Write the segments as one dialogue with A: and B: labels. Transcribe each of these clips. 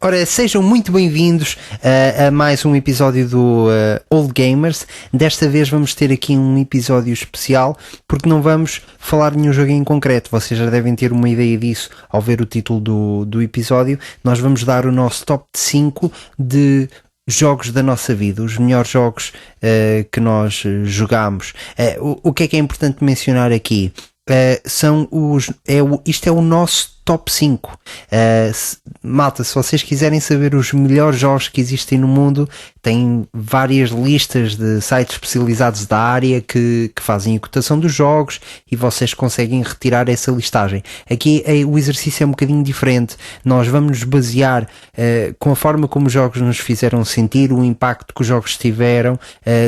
A: Ora, sejam muito bem-vindos a mais um episódio do Old Gamers. Desta vez vamos ter aqui um episódio especial, porque não vamos falar de nenhum jogo em concreto. Vocês já devem ter uma ideia disso ao ver o título do episódio. Nós vamos dar o nosso top 5 de jogos da nossa vida, os melhores jogos que nós jogamos. O que é importante mencionar aqui? Isto é o nosso top 5. Malta, se vocês quiserem saber os melhores jogos que existem no mundo, tem várias listas de sites especializados da área que fazem a cotação dos jogos e vocês conseguem retirar essa listagem. Aqui o exercício é um bocadinho diferente. Nós vamos nos basear com a forma como os jogos nos fizeram sentir, o impacto que os jogos tiveram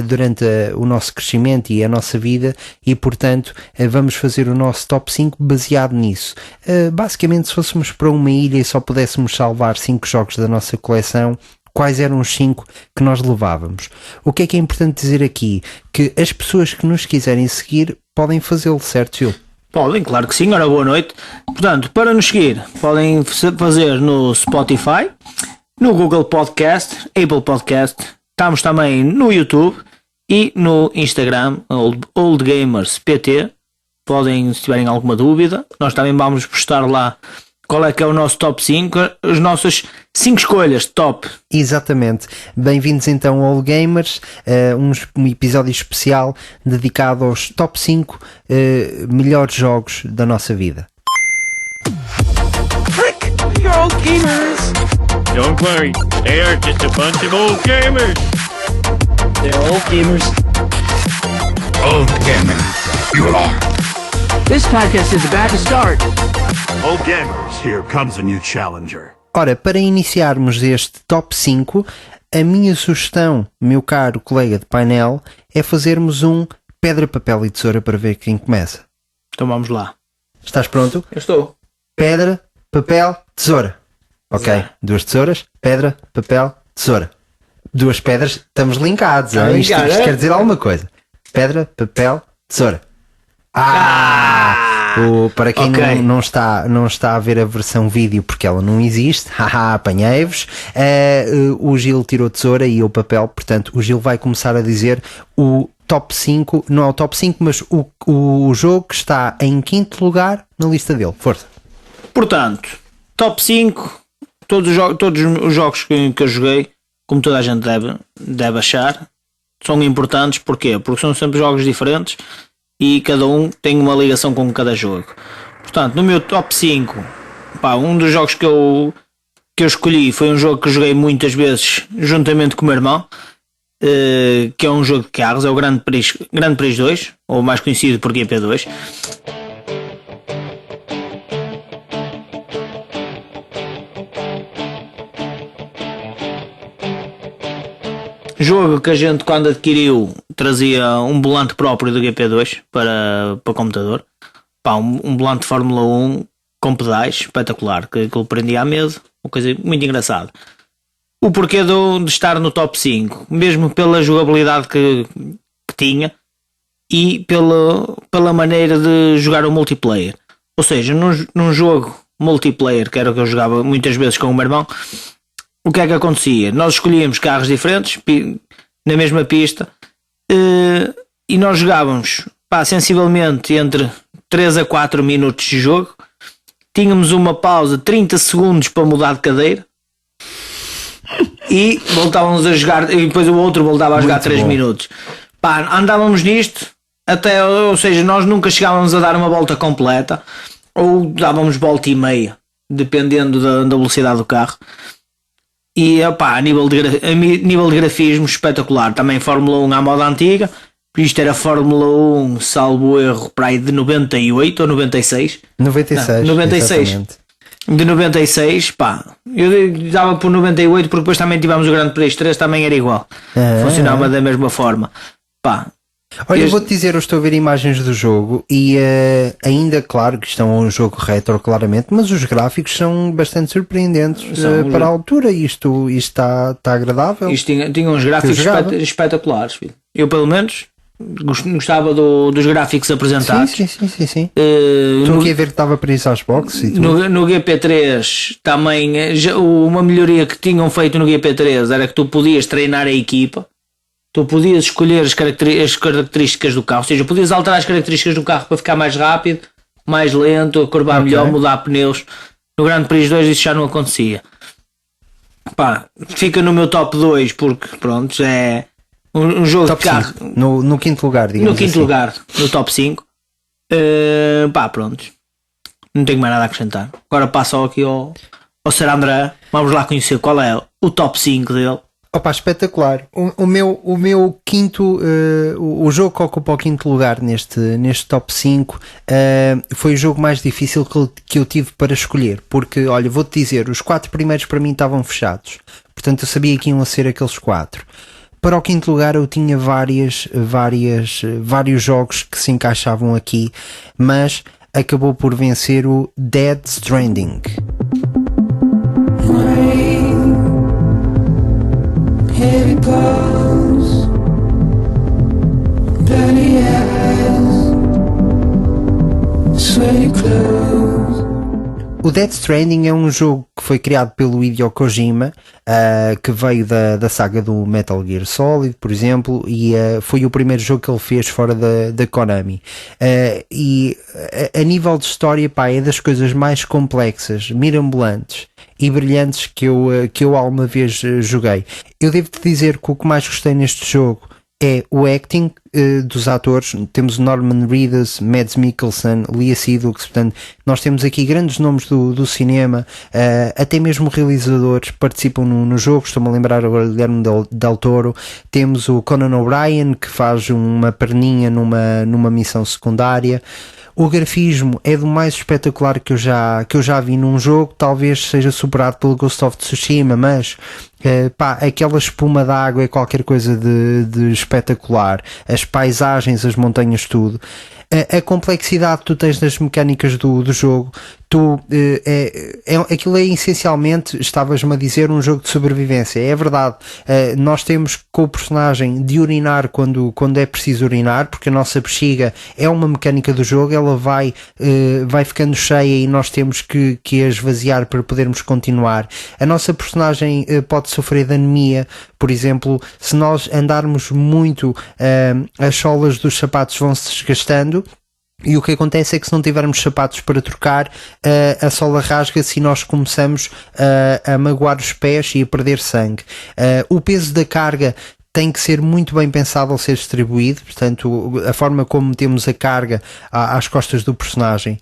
A: durante o nosso crescimento e a nossa vida, e portanto vamos fazer o nosso top 5 baseado nisso. Basicamente, se fôssemos para uma ilha e só pudéssemos salvar 5 jogos da nossa coleção, quais eram os 5 que nós levávamos? O que é importante dizer aqui? Que as pessoas que nos quiserem seguir podem fazê-lo, certo, Gil?
B: Podem, claro que sim. Ora, boa noite. Portanto, para nos seguir, podem fazer no Spotify, no Google Podcast, Apple Podcast, estamos também no YouTube e no Instagram, Old Gamers PT. Podem, se tiverem alguma dúvida, nós também vamos postar lá qual é que é o nosso top 5, as nossas 5 escolhas top.
A: Exatamente. Bem-vindos então ao Old Gamers, um episódio especial dedicado aos top 5 melhores jogos da nossa vida.
C: Frick! You're old gamers!
D: Don't worry, they are just a bunch of old gamers.
C: They're old gamers.
E: Old gamers, you are.
C: This podcast is about to start.
E: Old gamers, here comes a new challenger.
A: Ora, para iniciarmos este top 5, a minha sugestão, meu caro colega de painel, é fazermos um pedra, papel e tesoura para ver quem começa.
B: Então vamos lá.
A: Estás pronto?
B: Eu estou.
A: Pedra, papel, tesoura. Ok,
B: Zé.
A: 2 tesouras, pedra, papel, tesoura. 2 pedras, estamos linkados.
B: Tá
A: Isto
B: linkado, é?
A: quer dizer alguma coisa. Pedra, papel, tesoura. Para quem
B: ok.
A: não está a ver a versão vídeo porque ela não existe, apanhei-vos. O Gil tirou tesoura e eu papel, portanto o Gil vai começar a dizer o top 5, não é o top 5, mas o jogo que está em quinto lugar na lista dele. Força.
B: Portanto, top 5, todos os jogos que eu joguei, como toda a gente deve achar, são importantes. Porquê? Porque são sempre jogos diferentes e cada um tem uma ligação com cada jogo. Portanto, no meu top 5, um dos jogos que eu escolhi foi um jogo que joguei muitas vezes juntamente com o meu irmão, que é um jogo de carros, é o Grand Prix 2, ou mais conhecido por GP2. Jogo que a gente, quando adquiriu, trazia um volante próprio do GP2 para computador. Um volante de Fórmula 1 com pedais, espetacular, que ele prendia à mesa, uma coisa muito engraçada. O porquê de estar no top 5, mesmo pela jogabilidade que tinha e pela maneira de jogar o multiplayer. Ou seja, num jogo multiplayer, que era o que eu jogava muitas vezes com o meu irmão, o que é que acontecia? Nós escolhíamos carros diferentes na mesma pista e nós jogávamos sensivelmente entre 3 a 4 minutos de jogo. Tínhamos uma pausa de 30 segundos para mudar de cadeira e voltávamos a jogar, e depois o outro voltava a jogar 3 minutos. Andávamos nisto até, ou seja, nós nunca chegávamos a dar uma volta completa, ou dávamos volta e meia, dependendo da velocidade do carro. E a nível de grafismo espetacular. Também Fórmula 1 à moda antiga. Isto era Fórmula 1, salvo erro, para aí de 98 ou 96.
A: 96.
B: Não, 96.
A: Exatamente.
B: De 96, eu dava por 98 porque depois também tivemos o Grande Prix 3, também era igual. Funcionava da mesma forma.
A: Olha, eu vou-te dizer, eu estou a ver imagens do jogo e ainda, claro que isto é um jogo retro, claramente, mas os gráficos são bastante surpreendentes para a altura. Isto está agradável.
B: Isto tinha uns gráficos espetaculares, filho. Eu, pelo menos, Gostava dos gráficos apresentados.
A: Sim. Estou aqui a ver que estava para isso aos boxes e tudo.
B: No GP3 também, uma melhoria que tinham feito no GP3 era que tu podias treinar a equipa, tu podias escolher as características do carro, ou seja, podias alterar as características do carro para ficar mais rápido, mais lento, a curvar melhor, mudar pneus. No Grande Prix 2 isso já não acontecia. Pá, fica no meu top 2 porque pronto, é um jogo
A: top
B: de carro
A: 5. No quinto lugar, digamos.
B: No quinto
A: assim.
B: lugar, no top 5. Pá, pronto. Não tenho mais nada a acrescentar. Agora passo aqui ao Sr. André. Vamos lá conhecer qual é o top 5 dele.
A: Opa, espetacular. O meu quinto, o jogo que ocupa o quinto lugar neste top 5 foi o jogo mais difícil que eu tive para escolher, porque, olha, vou-te dizer, os 4 primeiros para mim estavam fechados, portanto eu sabia que iam a ser aqueles 4. Para o quinto lugar eu tinha vários jogos que se encaixavam aqui, mas acabou por vencer o Death Stranding. Heavy palms, bloody eyes, sweaty clothes. O Death Stranding é um jogo que foi criado pelo Hideo Kojima, que veio da saga do Metal Gear Solid, por exemplo, e foi o primeiro jogo que ele fez fora da Konami. E a nível de história, pá, é das coisas mais complexas, mirabolantes e brilhantes que eu alguma vez joguei. Eu devo-te dizer que o que mais gostei neste jogo é o acting dos atores. Temos Norman Reedus, Mads Mikkelsen, Lea Seydoux, portanto nós temos aqui grandes nomes do cinema, até mesmo realizadores participam no jogo. Estou-me a lembrar agora de Guillermo del Toro. Temos o Conan O'Brien, que faz uma perninha numa missão secundária. O grafismo é do mais espetacular que eu já vi num jogo, talvez seja superado pelo Ghost of Tsushima, mas pá, aquela espuma d'água é qualquer coisa de espetacular. As paisagens, as montanhas, tudo. A complexidade que tu tens nas mecânicas do jogo, aquilo é essencialmente, estavas-me a dizer, um jogo de sobrevivência. É verdade, nós temos com o personagem de urinar quando é preciso urinar, porque a nossa bexiga é uma mecânica do jogo, ela vai ficando cheia e nós temos que a esvaziar para podermos continuar. A nossa personagem pode sofrer de anemia, por exemplo, se nós andarmos muito, as solas dos sapatos vão se desgastando. E o que acontece é que se não tivermos sapatos para trocar, a sola rasga-se e nós começamos a magoar os pés e a perder sangue. O peso da carga tem que ser muito bem pensado ao ser distribuído, portanto, a forma como temos a carga às costas do personagem.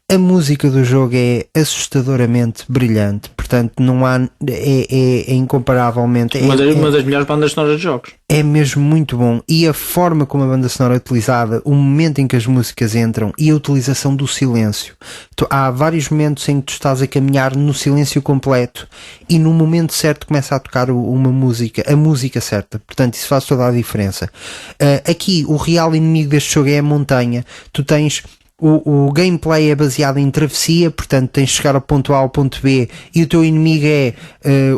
A: A música do jogo é assustadoramente brilhante, portanto, não há, é incomparavelmente.
B: Uma das melhores bandas sonoras de jogos.
A: É mesmo muito bom, e a forma como a banda sonora é utilizada, o momento em que as músicas entram e a utilização do silêncio. Há vários momentos em que tu estás a caminhar no silêncio completo e no momento certo começa a tocar uma música, a música certa, portanto isso faz toda a diferença. Aqui o real inimigo deste jogo é a montanha. Tu tens o gameplay é baseado em travessia, portanto tens de chegar ao ponto A ao ponto B e o teu inimigo é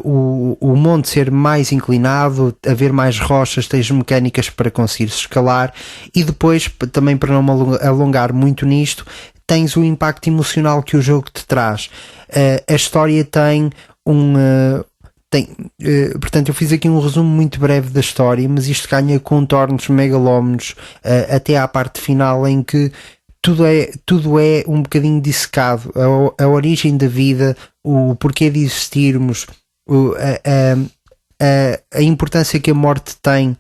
A: o monte ser mais inclinado, haver mais rochas, tens mecânicas para conseguir escalar, e depois, também para não me alongar muito nisto, tens o impacto emocional que o jogo te traz. A história tem portanto eu fiz aqui um resumo muito breve da história, mas isto ganha contornos megalómanos até à parte final, em que tudo é um bocadinho dissecado. A origem da vida, o porquê de existirmos, a importância que a morte tem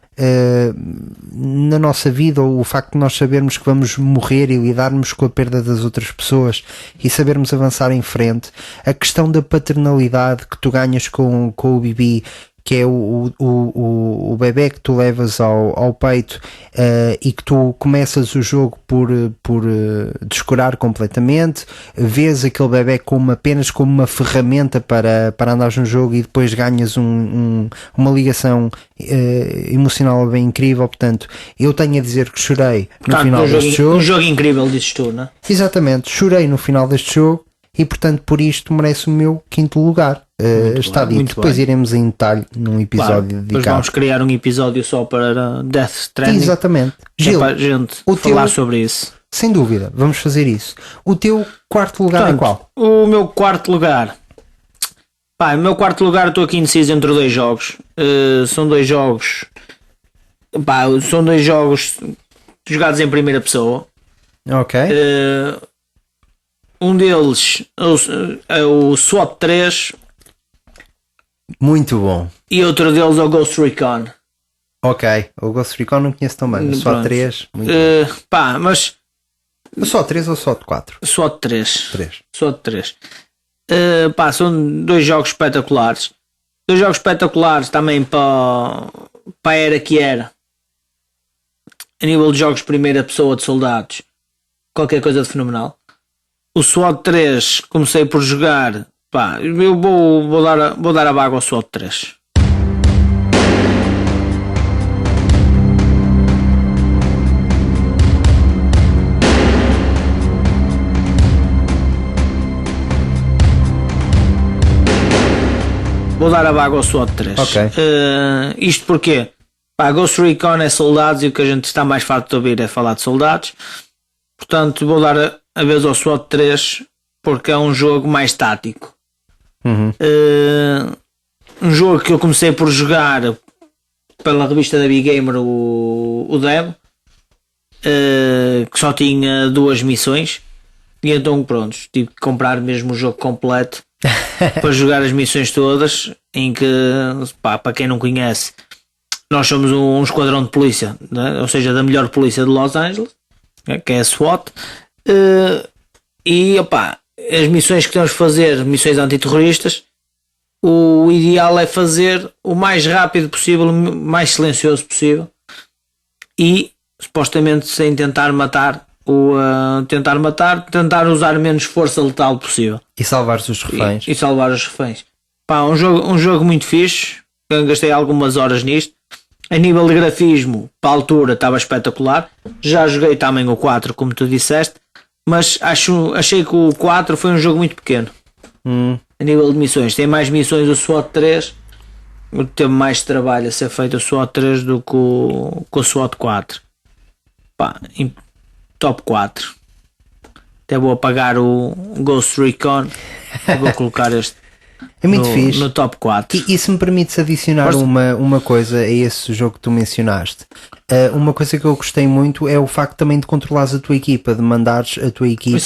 A: na nossa vida, ou o facto de nós sabermos que vamos morrer e lidarmos com a perda das outras pessoas e sabermos avançar em frente. A questão da paternalidade que tu ganhas com o Bibi, que é o bebê que tu levas ao peito, e que tu começas o jogo por descurar completamente, vês aquele bebê apenas como uma ferramenta para andares no jogo, e depois ganhas uma ligação emocional bem incrível. Portanto, eu tenho a dizer que chorei no final deste jogo.
B: Um jogo incrível, dizes tu, não é?
A: Exatamente, chorei no final deste jogo. e portanto por isto merece o meu quinto lugar. Está
B: bem,
A: dito.
B: muito
A: Depois
B: bem.
A: iremos em detalhe num episódio
B: Depois
A: dedicado.
B: vamos criar um episódio só para Death Stranding.
A: Exatamente.
B: Que é
A: Gil,
B: para a gente
A: o
B: falar
A: teu-
B: sobre isso.
A: sem dúvida, vamos fazer isso. O teu quarto lugar é qual?
B: O meu quarto lugar. Pá, o meu quarto lugar, estou aqui indeciso entre dois jogos. São dois jogos. Pá, são dois jogos jogados em primeira pessoa.
A: Ok.
B: Um deles é o SWAT 3
A: Muito bom.
B: e outro deles é o Ghost Recon.
A: Ok. O Ghost Recon não conheço tão bem. Só
B: Pronto.
A: 3. Muito
B: Pá, mas
A: bom. Só 3 ou só 4?
B: SWAT 3.
A: 3.
B: SWAT 3. Pá, são dois jogos espetaculares. Dois jogos espetaculares também para a era que era. A nível de jogos de primeira pessoa de soldados. Qualquer coisa de fenomenal. O SWAT 3 comecei por jogar. Pá, eu vou dar a vaga ao SWAT 3. Vou dar a vaga ao SWAT 3.
A: Ok.
B: Isto porque pá, Ghost Recon é soldados e o que a gente está mais farto de ouvir é falar de soldados. Portanto, vou dar a vez ao SWAT 3 porque é um jogo mais tático.
A: Uhum.
B: Um jogo que eu comecei por jogar pela revista da Big Gamer, o demo, que só tinha 2 missões. E então, pronto, tive que comprar mesmo o jogo completo para jogar as missões todas. Em que, pá, para quem não conhece, nós somos um esquadrão de polícia, né? Ou seja, da melhor polícia de Los Angeles, que é a SWAT. E opá, as missões que temos que fazer, missões antiterroristas, o ideal é fazer o mais rápido possível, o mais silencioso possível e supostamente sem tentar matar tentar usar menos força letal possível
A: E salvar os reféns.
B: e salvar os reféns. Pá, um jogo muito fixe. Eu gastei algumas horas nisto. A nível de grafismo, para a altura estava espetacular. Já joguei também o 4, como tu disseste, mas achei que o 4 foi um jogo muito pequeno. A nível de missões, tem mais missões o SWAT 3, teve mais trabalho a ser feito o SWAT 3 do que o SWAT 4. Pá, em top 4. Até vou apagar o Ghost Recon e vou colocar este
A: É muito fixe.
B: no top 4.
A: E se me permites adicionar
B: Força.
A: uma coisa a esse jogo que tu mencionaste, uma coisa que eu gostei muito é o facto também de controlares a tua equipa, de mandares a tua equipa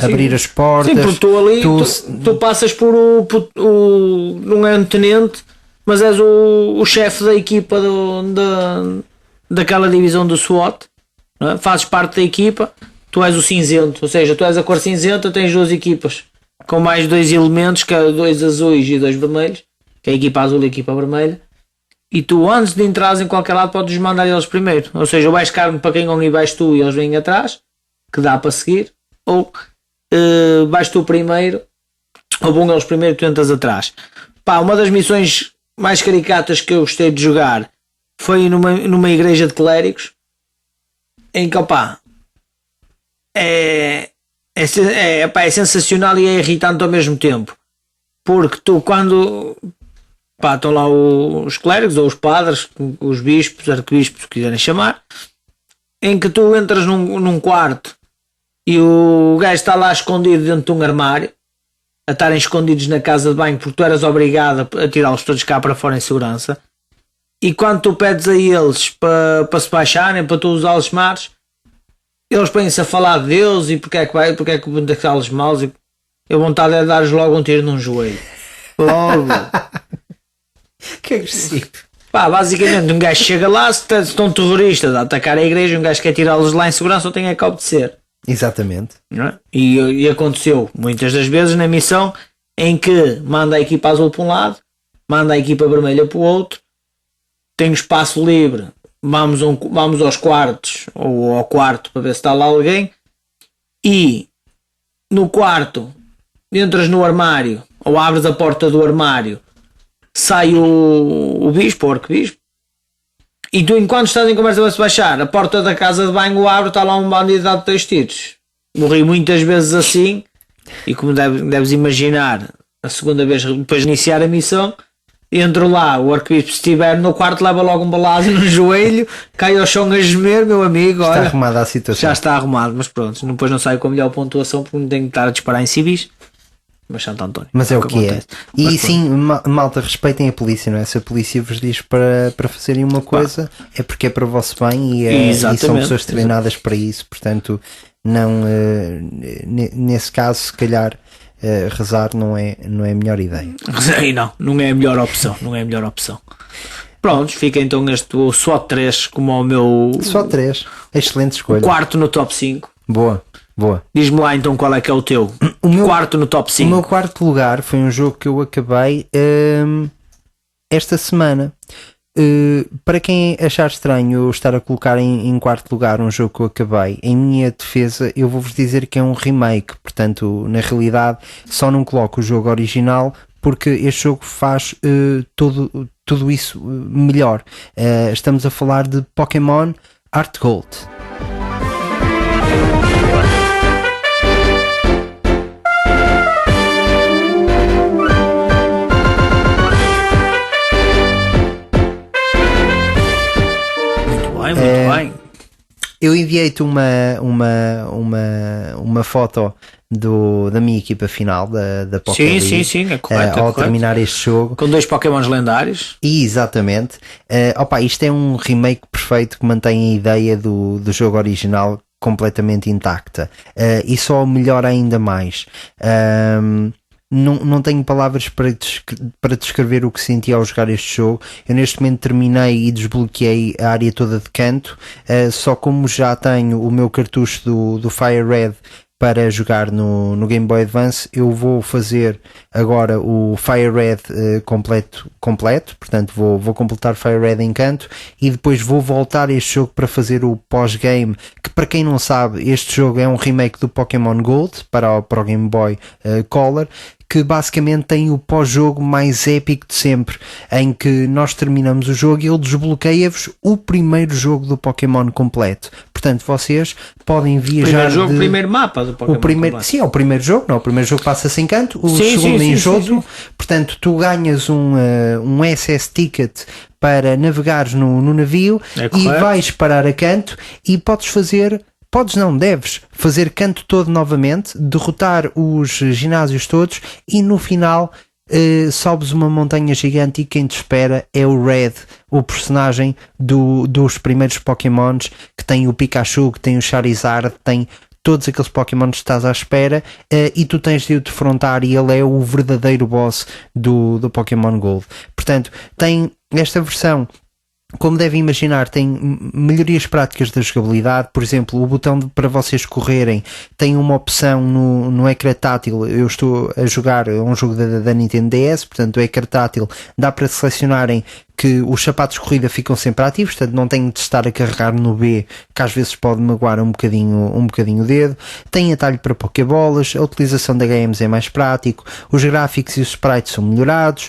A: abrir as portas.
B: Sim, porque tu ali tu passas por não é um tenente, mas és o chefe da equipa daquela divisão do SWAT, não é? Fazes parte da equipa, tu és o cinzento, ou seja, tu és a cor cinzenta, tens 2 equipas com mais 2 elementos, que é 2 azuis e 2 vermelhos, que é a equipa azul e a equipa vermelha. E tu, antes de entrares em qualquer lado, podes mandar eles primeiro. Ou seja, ou vais carne para quem e vais tu e eles vêm atrás, que dá para seguir, ou vais tu primeiro, ou vão eles primeiro e tu entras atrás. Pá, uma das missões mais caricatas que eu gostei de jogar foi numa igreja de clérigos, em que, opá, é sensacional e é irritante ao mesmo tempo. Porque tu, quando estão lá os clérigos ou os padres, os bispos, arcebispos, se quiserem chamar, em que tu entras num quarto e o gajo está lá escondido dentro de um armário, a estarem escondidos na casa de banho, porque tu eras obrigado a tirá-los todos cá para fora em segurança. E quando tu pedes a eles para se baixarem, para tu usá-los mares, eles põem-se a falar de Deus e porque é que vão deixá-los maus, e a vontade é dar-lhes logo um tiro num joelho. Logo.
A: Que agressivo.
B: Pá, basicamente um gajo chega lá, se estão terroristas a atacar a igreja, um gajo quer tirá-los lá em segurança, ou tem que obedecer.
A: Exatamente.
B: Não é? E aconteceu muitas das vezes na missão em que manda a equipa azul para um lado, manda a equipa vermelha para o outro, tem espaço livre, vamos aos quartos ou ao quarto para ver se está lá alguém, e no quarto entras no armário ou abres a porta do armário, sai o bispo, o arcebispo, e tu, enquanto estás em conversa para se baixar, a porta da casa de banho abre, está lá um bandido dado 3 tiros. Morri muitas vezes assim, E como deves imaginar, a segunda vez depois de iniciar a missão, entro lá, o arcebispo se estiver no quarto leva logo um balazo no joelho, cai ao chão a gemer, meu amigo.
A: Está
B: olha,
A: arrumada a situação.
B: já está arrumado, mas pronto, depois não saio com a melhor pontuação porque não tenho que estar a disparar em civis. Mas Santo António.
A: Mas é o que é.
B: acontece.
A: E
B: Mas
A: sim, malta, respeitem a polícia, não é? Se a polícia vos diz para fazerem uma coisa, é porque é para o vosso bem e são
B: Exatamente.
A: pessoas treinadas para isso. Portanto, não, nesse caso, se calhar, rezar não é a melhor ideia.
B: Aí não é a melhor opção. Não é a melhor opção. Prontos, fica então este o SWAT 3 como o meu
A: Só 3. Excelente escolha.
B: quarto no top 5.
A: Boa.
B: Diz-me lá então qual é que é o teu quarto no top 5.
A: O meu quarto lugar foi um jogo que eu acabei esta semana. Para quem achar estranho eu estar a colocar em quarto lugar um jogo que eu acabei, em minha defesa eu vou-vos dizer que é um remake, portanto na realidade só não coloco o jogo original porque este jogo faz tudo isso melhor. Estamos a falar de Pokémon Heart Gold.
B: Muito bem.
A: Eu enviei-te uma foto da minha equipa final da Pokémon.
B: Sim, é correto.
A: Ao terminar este jogo.
B: Com 2 Pokémons lendários.
A: Exatamente. Isto é um remake perfeito que mantém a ideia do jogo original completamente intacta. E só melhora ainda mais. Não tenho palavras para descrever o que senti ao jogar este jogo. Eu neste momento terminei e desbloqueei a área toda de canto, só como já tenho o meu cartucho do Fire Red para jogar no Game Boy Advance, eu vou fazer agora o Fire Red completo, portanto vou completar Fire Red em canto e depois vou voltar a este jogo para fazer o pós-game, que para quem não sabe, este jogo é um remake do Pokémon Gold para o Game Boy Color, que basicamente tem o pós-jogo mais épico de sempre, em que nós terminamos o jogo e ele desbloqueia-vos o primeiro jogo do Pokémon completo. Portanto, vocês podem viajar.
B: Primeiro mapa do Pokémon.
A: Sim, é o primeiro jogo, não? O primeiro jogo passa-se em canto, o segundo em Johto. Portanto, tu ganhas um SS Ticket para navegares no navio e vais parar a canto e deves fazer canto todo novamente, derrotar os ginásios todos e no final sobes uma montanha gigante e quem te espera é o Red, o personagem dos primeiros Pokémons, que tem o Pikachu, que tem o Charizard, tem todos aqueles Pokémons que estás à espera, e tu tens de o defrontar e ele é o verdadeiro boss do Pokémon Gold. Portanto, tem esta versão, como devem imaginar, tem melhorias práticas da jogabilidade. Por exemplo, o botão para vocês correrem tem uma opção no ecrã tátil. Eu estou a jogar um jogo da Nintendo DS, portanto o ecrã tátil dá para selecionarem que os sapatos de corrida ficam sempre ativos, portanto não tenho de estar a carregar no B, que às vezes pode magoar um bocadinho o dedo. Tem atalho para pokébolas, a utilização da games é mais prático, os gráficos e os sprites são melhorados,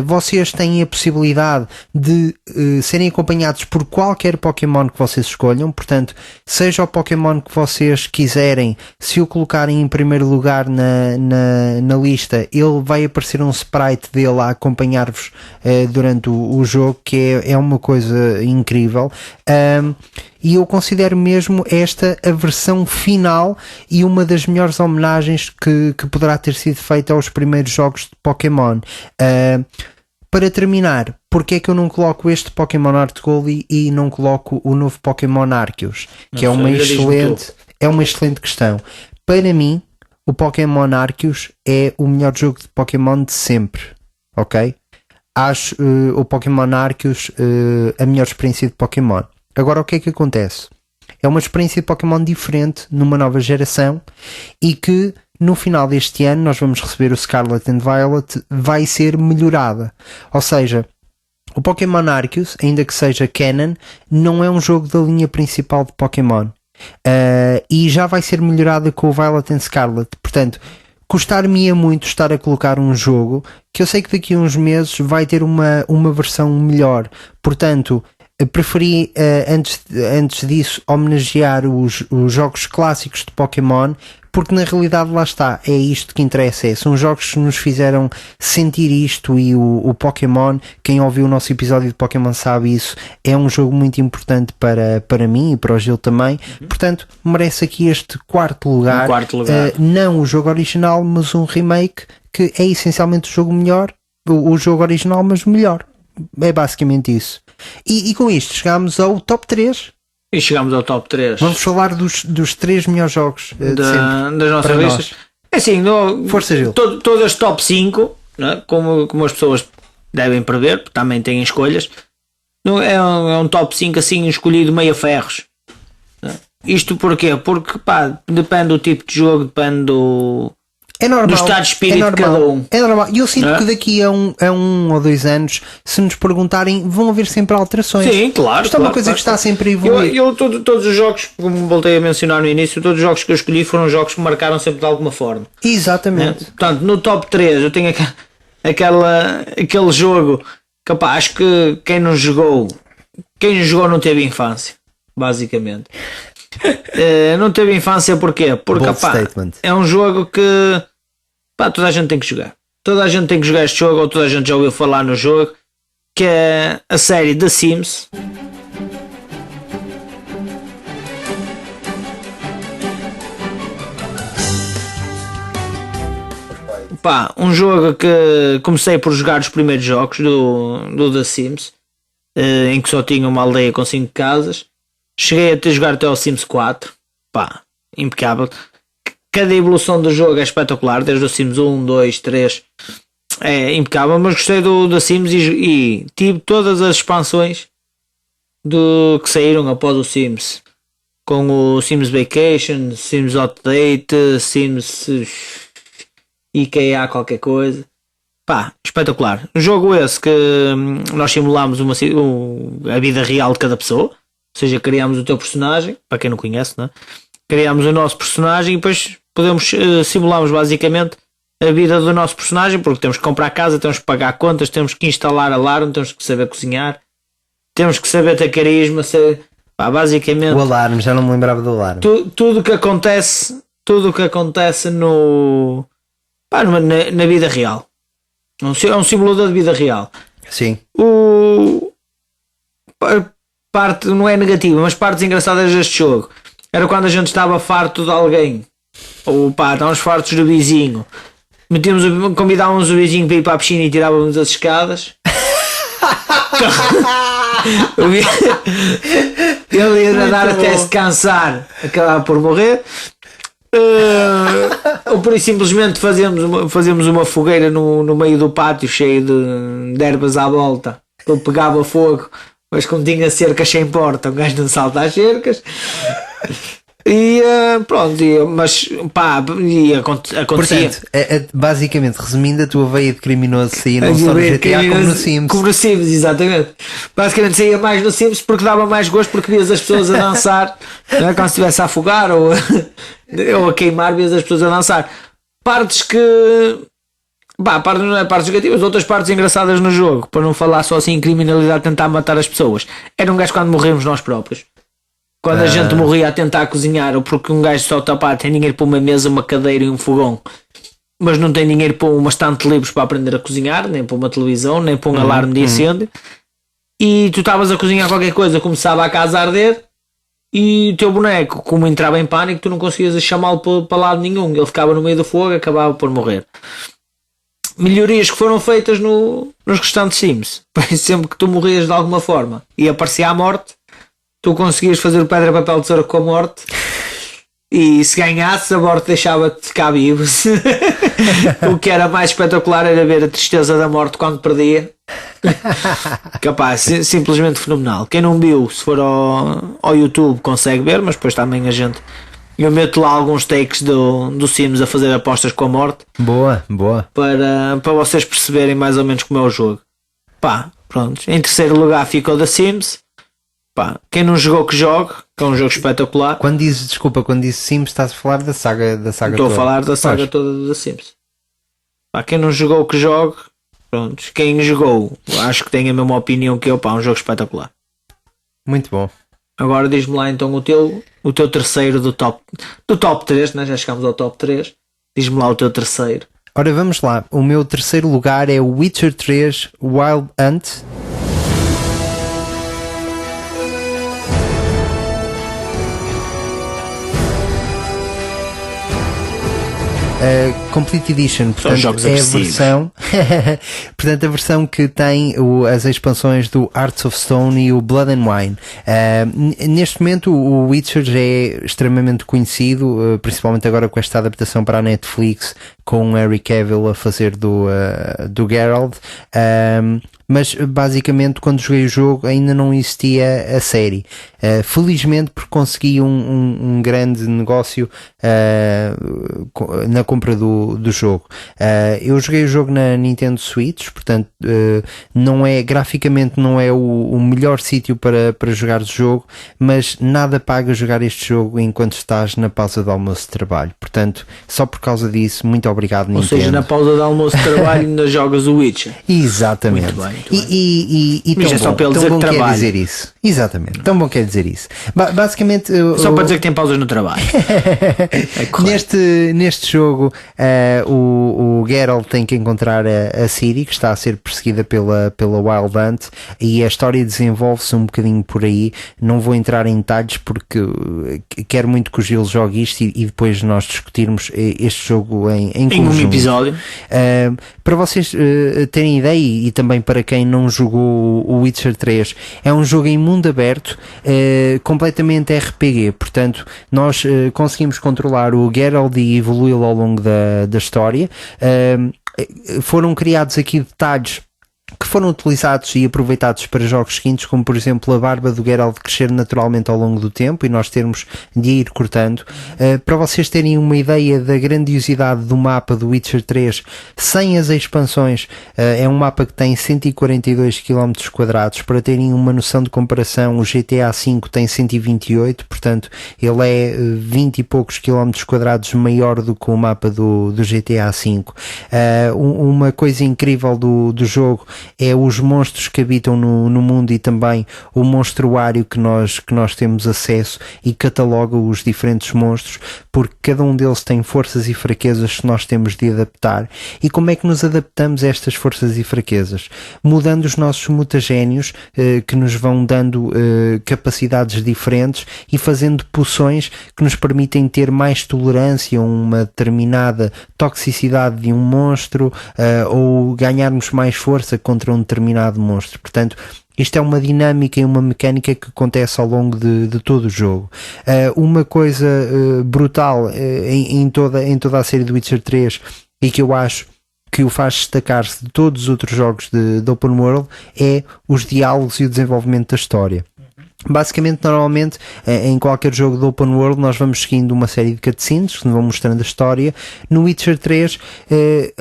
A: vocês têm a possibilidade de serem acompanhados por qualquer Pokémon que vocês escolham, portanto, seja o Pokémon que vocês quiserem, se o colocarem em primeiro lugar na lista, ele vai aparecer um sprite dele a acompanhar-vos durante o jogo, que é uma coisa incrível, e eu considero mesmo esta a versão final e uma das melhores homenagens que poderá ter sido feita aos primeiros jogos de Pokémon. Para terminar, porque é que eu não coloco este Pokémon Heart Gold e não coloco o novo Pokémon Arceus, que é uma excelente questão. Para mim, o Pokémon Arceus é o melhor jogo de Pokémon de sempre, ok? Acho o Pokémon Arceus a melhor experiência de Pokémon. Agora, o que é que acontece? É uma experiência de Pokémon diferente, numa nova geração, e que no final deste ano nós vamos receber o Scarlet and Violet, vai ser melhorada. Ou seja, o Pokémon Arceus, ainda que seja canon, não é um jogo da linha principal de Pokémon. E já vai ser melhorada com o Violet and Scarlet. Portanto, custar-me-ia muito estar a colocar um jogo que eu sei que daqui a uns meses vai ter uma versão melhor. Portanto, preferi antes disso homenagear os jogos clássicos de Pokémon porque na realidade lá está, é isto que interessa, são jogos que nos fizeram sentir isto, e o Pokémon, quem ouviu o nosso episódio de Pokémon sabe isso, é um jogo muito importante para mim e para o Gil também, portanto merece aqui este quarto lugar, não o jogo original, mas um remake que é essencialmente o jogo melhor, o jogo original, mas melhor. É basicamente isso. E com isto chegamos ao top 3.
B: E chegamos ao top 3.
A: Vamos falar dos 3 melhores jogos
B: das nossas listas. É assim,
A: Força, Gil.
B: Todas top 5, né? como as pessoas devem prever, porque também têm escolhas. Não, é um top 5 assim escolhido meio a ferros. Né? Isto porquê? Porque depende do tipo de jogo, depende do estado de espírito de cada um.
A: É normal. E eu sinto que daqui a um ou 2 anos, se nos perguntarem, vão haver sempre alterações.
B: Sim, claro.
A: Isto é uma coisa que está sempre a evoluir.
B: Todos os jogos, como voltei a mencionar no início, todos os jogos que eu escolhi foram jogos que marcaram sempre de alguma forma.
A: Exatamente.
B: Portanto, no top 3 eu tenho aquele jogo que acho que quem não jogou não teve infância, basicamente. Não teve infância porquê? Porque é um jogo que toda a gente tem que jogar. Toda a gente tem que jogar este jogo, ou toda a gente já ouviu falar no jogo, que é a série The Sims. Um jogo que comecei por jogar os primeiros jogos do The Sims, em que só tinha uma aldeia com 5 casas. Cheguei a ter jogar até ao Sims 4, impecável. Cada evolução do jogo é espetacular, desde o Sims 1, 2, 3, é impecável, mas gostei do Sims e tive todas as expansões que saíram após o Sims, com o Sims Vacation, Sims Update, Sims IKEA qualquer coisa. Espetacular. Um jogo esse que nós simulámos a vida real de cada pessoa. Ou seja, criámos o teu personagem, para quem não conhece, não é? Criámos o nosso personagem e depois simulamos basicamente a vida do nosso personagem, porque temos que comprar casa, temos que pagar contas, temos que instalar alarme, temos que saber cozinhar, temos que saber ter carisma, basicamente...
A: O alarme, já não me lembrava do alarme.
B: Tudo o que acontece na vida real. É um simulador de vida real.
A: Sim.
B: Parte não é negativa, mas partes engraçadas deste jogo era quando a gente estava farto de alguém, ou estávamos fartos do vizinho, convidávamos o vizinho para ir para a piscina e tirávamos as escadas. Ele ia nadar até se cansar, acabava por morrer. Ou por isso simplesmente fazemos uma fogueira no meio do pátio cheio de ervas à volta. Ele pegava fogo, mas como tinha cercas sem porta, um gajo não salta às cercas. E pronto, mas acontecia.
A: Portanto, basicamente, resumindo, a tua veia de criminoso saía não só no GTA como no Sims.
B: Como no Sims, exatamente. Basicamente saía mais no Sims porque dava mais gosto, porque vias as pessoas a dançar, não é? Quando estivesse a afogar ou a queimar, vias as pessoas a dançar. Partes que... não é partes negativas, outras partes engraçadas no jogo, para não falar só assim em criminalidade, tentar matar as pessoas. Era um gajo quando morremos nós próprios. Quando a gente morria a tentar cozinhar, ou porque um gajo só tem dinheiro para uma mesa, uma cadeira e um fogão, mas não tem dinheiro para uma estante de livros para aprender a cozinhar, nem para uma televisão, nem para um alarme de incêndio, e tu estavas a cozinhar qualquer coisa, começava a casa a arder, e o teu boneco, como entrava em pânico, tu não conseguias chamá-lo para lado nenhum, ele ficava no meio do fogo e acabava por morrer. Melhorias que foram feitas nos restantes Sims. Sempre que tu morrias de alguma forma e aparecia a morte, tu conseguias fazer o pedra, papel, tesoura com a morte, e se ganhasses, a morte deixava-te ficar vivo. O que era mais espetacular era ver a tristeza da morte quando perdia. Capaz, simplesmente fenomenal. Quem não viu, se for ao YouTube, consegue ver, mas depois também eu meto lá alguns takes do Sims a fazer apostas com a morte.
A: Boa.
B: Para vocês perceberem mais ou menos como é o jogo. Pronto. Em terceiro lugar fica o The Sims. Quem não jogou que jogue, que é um jogo espetacular.
A: Quando dizes Sims, estás a falar da saga
B: Estou
A: toda.
B: A falar da saga toda do The Sims. Quem não jogou que jogue, pronto. Quem jogou, acho que tem a mesma opinião que eu, um jogo espetacular.
A: Muito bom.
B: Agora diz-me lá então o teu terceiro do top 3, né? Já chegámos ao top 3. Diz-me lá o teu terceiro.
A: Ora, vamos lá. O meu terceiro lugar é o Witcher 3 Wild Hunt. Complete Edition, portanto,
B: jogos
A: é a
B: agressivos.
A: versão portanto, a versão que tem as expansões do Hearts of Stone e o Blood and Wine. Neste momento o Witcher já é extremamente conhecido, principalmente agora com esta adaptação para a Netflix, com o Henry Cavill a fazer do Geralt. Mas basicamente quando joguei o jogo ainda não existia a série. Felizmente, porque consegui um grande negócio na compra do jogo. Eu joguei o jogo na Nintendo Switch, portanto graficamente não é o melhor sítio para jogar o jogo, mas nada paga jogar este jogo enquanto estás na pausa de almoço de trabalho. Portanto, só por causa disso, muito obrigado, Nintendo.
B: Ou seja, na pausa de almoço de trabalho ainda jogas o Witcher.
A: Exatamente.
B: Muito bem.
A: E
B: Mas
A: tão
B: é só
A: bom,
B: para ele
A: tão
B: dizer
A: bom
B: que
A: quer
B: trabalha.
A: dizer isso. Exatamente, tão bom quer dizer isso. Basicamente,
B: Só para dizer que tem pausas no trabalho. É correto.
A: neste jogo o Geralt tem que encontrar a Ciri, que está a ser perseguida pela Wild Hunt, e a história desenvolve-se um bocadinho por aí. Não vou entrar em detalhes porque quero muito que o Gil jogue isto e depois nós discutirmos este jogo em
B: um episódio.
A: Para vocês terem ideia, e também para quem não jogou o Witcher 3, é um jogo em mundo aberto, completamente RPG, portanto nós conseguimos controlar o Geralt e evoluí-lo ao longo da história. Foram criados aqui detalhes que foram utilizados e aproveitados para jogos seguintes, como por exemplo a barba do Geralt crescer naturalmente ao longo do tempo e nós termos de ir cortando. Para vocês terem uma ideia da grandiosidade do mapa do Witcher 3 sem as expansões, é um mapa que tem 142 km². Para terem uma noção de comparação, o GTA V tem 128, portanto ele é 20 e poucos km² maior do que o mapa do GTA V. Uma coisa incrível do jogo é os monstros que habitam no mundo e também o monstruário que nós temos acesso, e cataloga os diferentes monstros, porque cada um deles tem forças e fraquezas que nós temos de adaptar. E como é que nos adaptamos a estas forças e fraquezas? Mudando os nossos mutagénios, que nos vão dando capacidades diferentes, e fazendo poções que nos permitem ter mais tolerância a uma determinada toxicidade de um monstro, ou ganharmos mais força contra um determinado monstro. Portanto, isto é uma dinâmica e uma mecânica que acontece ao longo de todo o jogo. Uma coisa brutal em toda a série do Witcher 3, e que eu acho que o faz destacar-se de todos os outros jogos de Open World, é os diálogos e o desenvolvimento da história. Basicamente, normalmente, em qualquer jogo de Open World, nós vamos seguindo uma série de cutscenes que nos vão mostrando a história. No Witcher 3,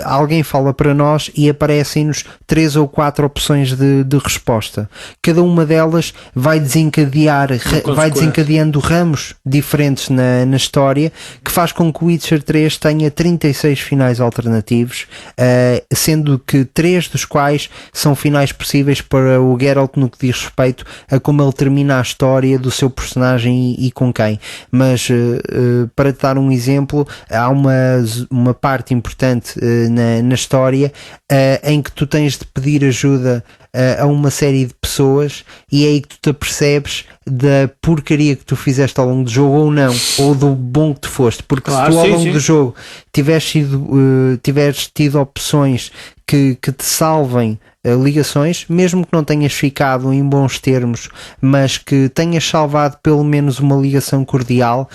A: alguém fala para nós e aparecem-nos 3 ou 4 opções de resposta. Cada uma delas vai desencadeando ramos diferentes na história, que faz com que o Witcher 3 tenha 36 finais alternativos, sendo que 3 dos quais são finais possíveis para o Geralt no que diz respeito a como ele termina a história do seu personagem e com quem. Mas para te dar um exemplo, há uma parte importante na história em que tu tens de pedir ajuda a uma série de pessoas, e é aí que tu te apercebes da porcaria que tu fizeste ao longo do jogo ou não, ou do bom que tu foste, porque
B: claro,
A: se tu ao longo
B: sim.
A: do jogo tiveres tido opções que te salvem ligações, mesmo que não tenhas ficado em bons termos, mas que tenhas salvado pelo menos uma ligação cordial,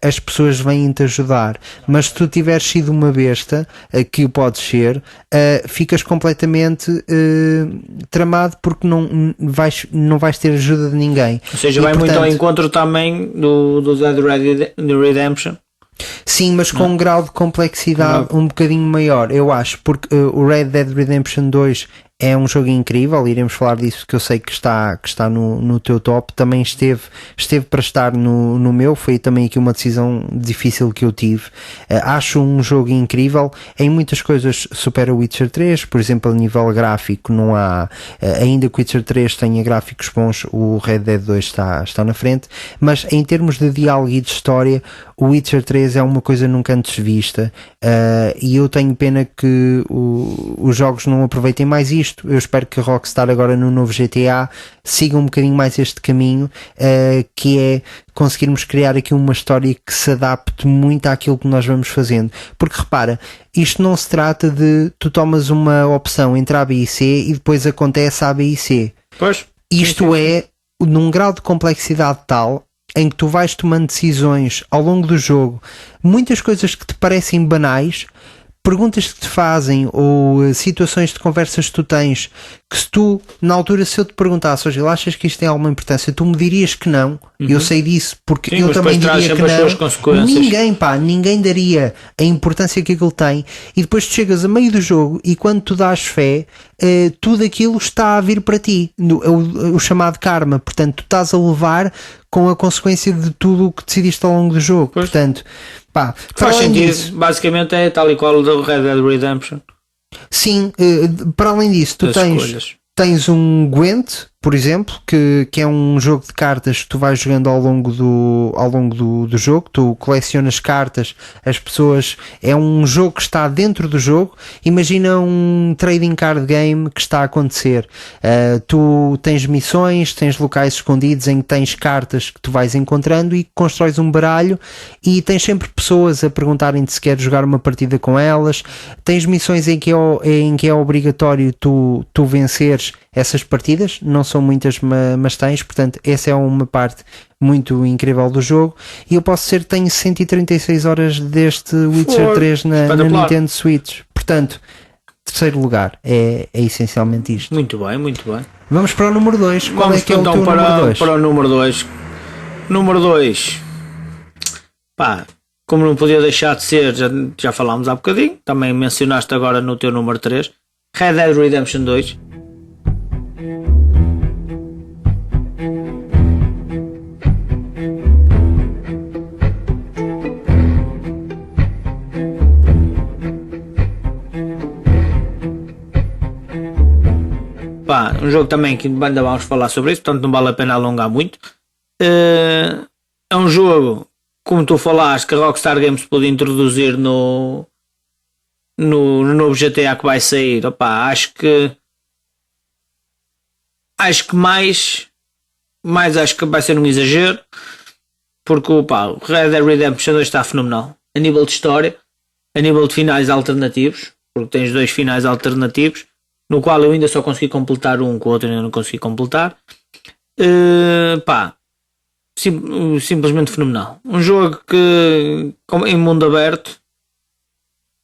A: as pessoas vêm-te ajudar. Mas se tu tiveres sido uma besta, que podes ser, ficas completamente tramado, porque não vais ter ajuda de ninguém.
B: Ou seja, vai muito ao encontro também do Dead Redemption.
A: Sim, mas com um grau de complexidade um bocadinho maior, eu acho, porque o Red Dead Redemption 2 é um jogo incrível, iremos falar disso, que eu sei que está no teu top, também esteve para estar no meu, foi também aqui uma decisão difícil que eu tive. Acho um jogo incrível, em muitas coisas supera o Witcher 3, por exemplo, a nível gráfico não há, ainda que o Witcher 3 tenha gráficos bons, o Red Dead 2 está na frente, mas em termos de diálogo e de história, o Witcher 3 é uma coisa nunca antes vista, e eu tenho pena que os jogos não aproveitem mais isto. Eu espero que a Rockstar agora no novo GTA siga um bocadinho mais este caminho, que é conseguirmos criar aqui uma história que se adapte muito àquilo que nós vamos fazendo, porque repara, isto não se trata de tu tomas uma opção entre A, B e C e depois acontece A, B e C.
B: Pois.
A: Isto é num grau de complexidade tal em que tu vais tomando decisões ao longo do jogo, muitas coisas que te parecem banais, perguntas que te fazem ou situações de conversas que tu tens, que se tu, na altura, se eu te perguntasse, hoje, achas que isto tem alguma importância, tu me dirias que não. Eu sei disso, porque
B: Sim,
A: eu também diria que não. Ninguém daria a importância que aquilo tem, e depois tu chegas a meio do jogo e quando tu dás fé, tudo aquilo está a vir para ti, o chamado karma, portanto tu estás a levar com a consequência de tudo o que decidiste ao longo do jogo.
B: Pois.
A: Portanto, pá,
B: faz sentido, basicamente é tal e qual o do Red Dead Redemption.
A: Sim, para além disso, tu tens um Gwent, por exemplo, que é um jogo de cartas que tu vais jogando ao longo do jogo, tu colecionas cartas, as pessoas, é um jogo que está dentro do jogo. Imagina um trading card game que está a acontecer, tu tens missões, tens locais escondidos em que tens cartas que tu vais encontrando e constróis um baralho, e tens sempre pessoas a perguntarem-te se queres jogar uma partida com elas, tens missões em que é obrigatório tu venceres essas partidas, não são muitas, mas tens, portanto essa é uma parte muito incrível do jogo. E eu posso dizer que tenho 136 horas deste Witcher 3 na Nintendo Switch, portanto terceiro lugar é essencialmente isto.
B: Muito bem, muito bem.
A: Vamos para o número 2. Qual
B: Vamos
A: é que é
B: então
A: o teu número 2?
B: para o número 2. Número 2, pá, como não podia deixar de ser, já falámos há bocadinho, também mencionaste agora no teu número 3, Red Dead Redemption 2. Pá, um jogo também que ainda vamos falar sobre isso, portanto não vale a pena alongar muito. É um jogo, como tu falaste, que a Rockstar Games pôde introduzir no novo GTA que vai sair. Opa, acho que mais acho que vai ser um exagero, porque opa, o Red Dead Redemption 2 está fenomenal a nível de história, a nível de finais alternativos, porque tens 2 finais alternativos, no qual eu ainda só consegui completar um, com o outro ainda não consegui completar. Pá, simplesmente fenomenal. Um jogo que em mundo aberto,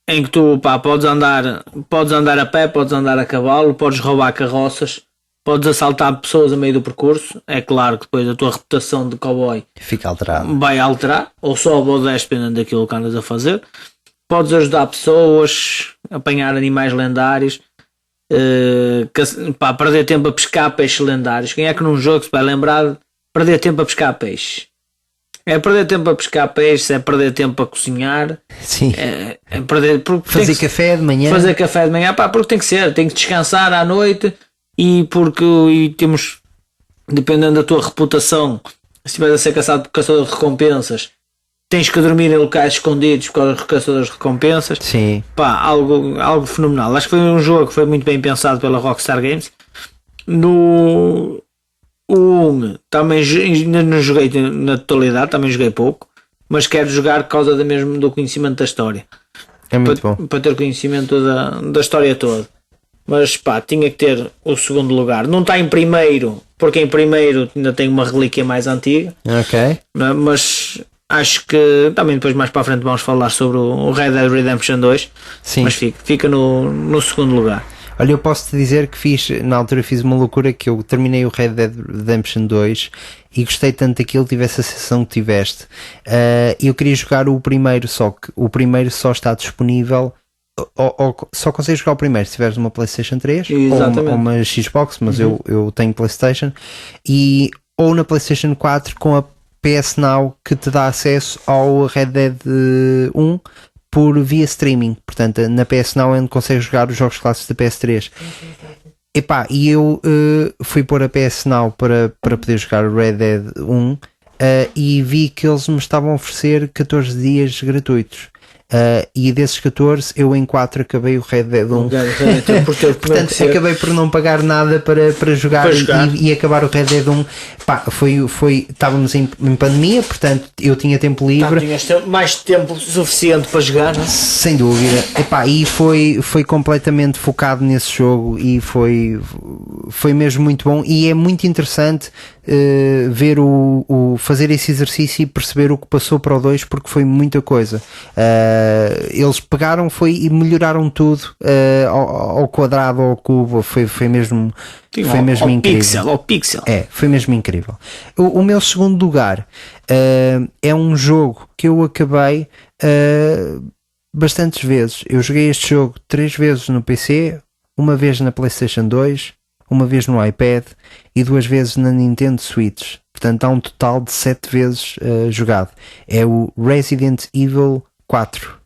B: em que tu, pá, podes andar a pé, podes andar a cavalo, podes roubar carroças, podes assaltar pessoas a meio do percurso. É claro que depois a tua reputação de cowboy
A: fica alterado,
B: vai alterar, ou sobe ou desce, dependendo daquilo que andas a fazer. Podes ajudar pessoas, apanhar animais lendários, pá, perder tempo a pescar peixes lendários. Quem é que num jogo se vai lembrar de perder tempo a pescar peixe? É perder tempo a pescar peixe, é perder tempo a cozinhar.
A: Sim.
B: É perder,
A: fazer café de manhã.
B: Fazer café de manhã, pá, porque tem que descansar à noite, e temos, dependendo da tua reputação, se estiveres a ser caçado por caçador de recompensas, tens que dormir em locais escondidos por causa dos caçadores de recompensas.
A: Sim. Pá,
B: algo fenomenal. Acho que foi um jogo que foi muito bem pensado pela Rockstar Games. No 1 também ainda não joguei na totalidade, também joguei pouco, mas quero jogar por causa do conhecimento da história.
A: É muito bom.
B: Para ter conhecimento da história toda. Mas pá, tinha que ter o segundo lugar. Não está em primeiro, porque em primeiro ainda tem uma relíquia mais antiga.
A: Ok.
B: Mas acho que também depois mais para a frente vamos falar sobre o Red Dead Redemption 2.
A: Sim.
B: Mas fica no segundo lugar.
A: Olha, eu posso te dizer que na altura fiz uma loucura, que eu terminei o Red Dead Redemption 2 e gostei tanto daquilo, tivesse a sensação que tiveste. Eu queria jogar o primeiro, só que o primeiro só está disponível só consegues jogar o primeiro se tiveres uma PlayStation 3
B: Exatamente.
A: ou uma Xbox, mas eu tenho PlayStation, ou na PlayStation 4 com a PS Now, que te dá acesso ao Red Dead 1 via streaming. Portanto, na PS Now é onde consegues jogar os jogos clássicos da PS3. E eu fui pôr a PS Now para poder jogar o Red Dead 1 e vi que eles me estavam a oferecer 14 dias gratuitos. E desses 14 eu em 4 acabei o Red Dead 1. Portanto acabei por não pagar nada para jogar. E acabar o Red Dead 1. Estávamos em pandemia, portanto eu tinha tempo livre.
B: Tinhas mais tempo suficiente para jogar, não é?
A: Sem dúvida. E foi completamente focado nesse jogo e foi mesmo muito bom, e é muito interessante ver fazer esse exercício e perceber o que passou para o 2, porque foi muita coisa. Eles pegaram e melhoraram tudo ao quadrado, ao cubo. Foi mesmo incrível.
B: Ao pixel.
A: Foi mesmo incrível. O meu segundo lugar é um jogo que eu acabei bastantes vezes. Eu joguei este jogo 3 vezes no PC, uma vez na PlayStation 2, uma vez no iPad e 2 vezes na Nintendo Switch. Portanto, há um total de 7 vezes jogado. É o Resident Evil 4.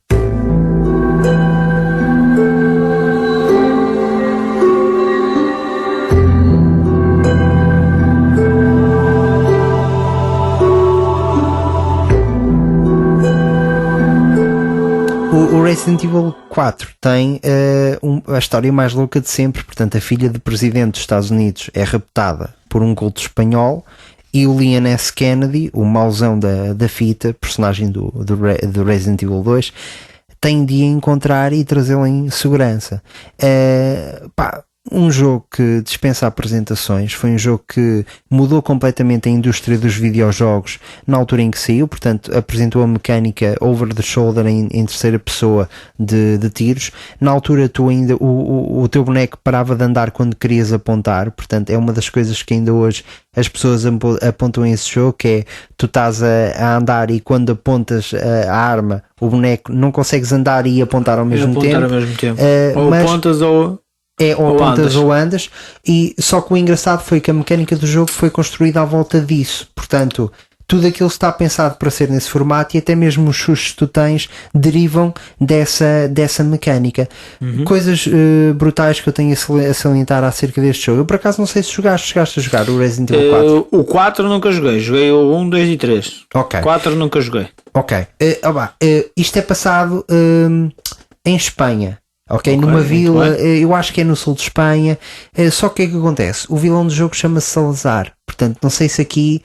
A: O Resident Evil 4 tem a história mais louca de sempre. Portanto, a filha do presidente dos Estados Unidos é raptada por um culto espanhol, e o Leon S. Kennedy, o mauzão da fita, personagem do Resident Evil 2, tem de encontrar e trazê-lo em segurança. Um jogo que dispensa apresentações. Foi um jogo que mudou completamente a indústria dos videojogos na altura em que saiu. Portanto, apresentou a mecânica over the shoulder em terceira pessoa de tiros. Na altura tu ainda o teu boneco parava de andar quando querias apontar. Portanto, é uma das coisas que ainda hoje as pessoas apontam em esse jogo, que é tu estás a andar e quando apontas a arma, o boneco não consegues andar e apontar ao mesmo tempo.
B: Ou apontas ou
A: apontas ou andas. E só que o engraçado foi que a mecânica do jogo foi construída à volta disso. Portanto, tudo aquilo está pensado para ser nesse formato, e até mesmo os sustos que tu tens derivam dessa mecânica. Coisas brutais que eu tenho a salientar acerca deste jogo. Eu por acaso não sei se chegaste a jogar o Resident Evil 4.
B: O 4 nunca joguei. Joguei o 1, 2 e 3.
A: Ok.
B: 4 nunca joguei.
A: Ok. Isto é passado em Espanha. Ok, numa vila, eu acho que é no sul de Espanha. Só que o que acontece? O vilão do jogo chama-se Salazar. Portanto, não sei se aqui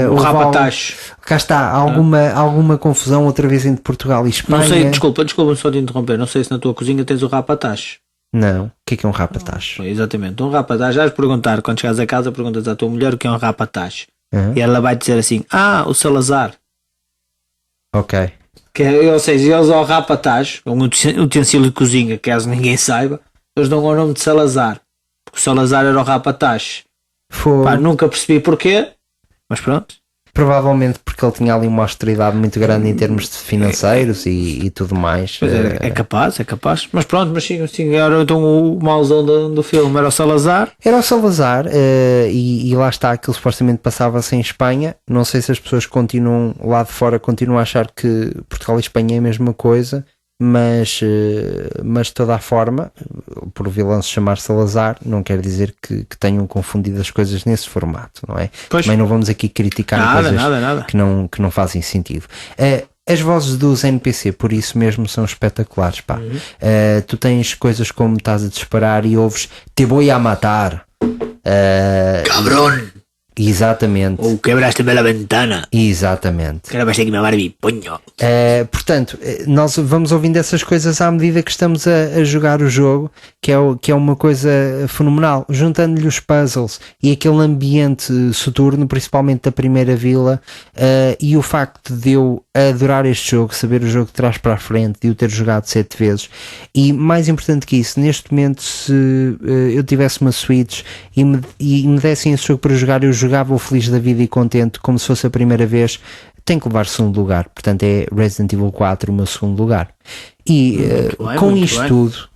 B: o Rapatacho.
A: Cá está, alguma confusão outra vez entre Portugal e Espanha.
B: Não sei, desculpa só de interromper. Não sei se na tua cozinha tens o Rapatacho.
A: Não, o que é um rapatacho?
B: Exatamente, um rapatacho. Vais perguntar, quando chegares a casa, perguntas à tua mulher o que é um rapatacho. E ela vai dizer assim: o Salazar.
A: Ok.
B: Ou seja, eles ao rapatacho, um utensílio de cozinha, caso ninguém saiba, eles dão o nome de Salazar, porque o Salazar era o rapatacho. Nunca percebi porquê, mas pronto.
A: Provavelmente porque ele tinha ali uma austeridade muito grande em termos de financeiros e tudo mais.
B: É capaz. Mas pronto, mas sim, então o mauzão do filme era o Salazar.
A: Era o Salazar, e lá está, aquilo supostamente passava-se em Espanha. Não sei se as pessoas continuam lá de fora, continuam a achar que Portugal e Espanha é a mesma coisa, mas de toda a forma, por o vilão se chamar Salazar, não quer dizer que tenham confundido as coisas nesse formato, não é?
B: Pois.
A: Também não vamos aqui criticar coisas
B: nada.
A: Que não fazem sentido. As vozes dos NPC, por isso mesmo, são espetaculares, pá. Tu tens coisas como estás a disparar e ouves "te voy a matar",
B: cabrón.
A: Exatamente.
B: Ou quebraste pela ventana.
A: Exatamente.
B: Que era que me amar mi puño.
A: Portanto, nós vamos ouvindo essas coisas à medida que estamos a jogar o jogo, que é uma coisa fenomenal. Juntando-lhe os puzzles e aquele ambiente soturno, principalmente da primeira vila, e o facto de eu adorar este jogo, saber o jogo de trás para a frente, de o ter jogado 7 vezes, e mais importante que isso, neste momento, se eu tivesse uma Switch e me dessem esse jogo para jogar, eu jogava o feliz da vida e contente, como se fosse a primeira vez, tem que levar segundo lugar. Portanto, é Resident Evil 4 o meu segundo lugar. E
B: bem,
A: com
B: muito
A: isto
B: bem.
A: tudo,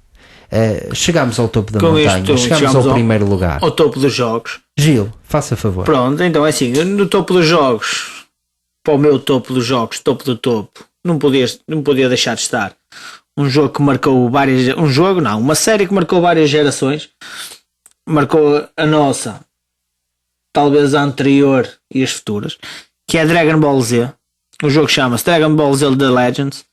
A: chegámos ao topo da
B: Com isto
A: montanha,
B: tudo,
A: chegámos ao primeiro lugar.
B: Ao topo dos jogos.
A: Gil, faça favor.
B: Pronto, então é assim, no topo dos jogos, para o meu topo dos jogos, topo do topo, não podia deixar de estar um jogo que marcou uma série que marcou várias gerações, marcou a nossa, talvez a anterior e as futuras, que é Dragon Ball Z. O jogo chama-se Dragon Ball Z The Legends.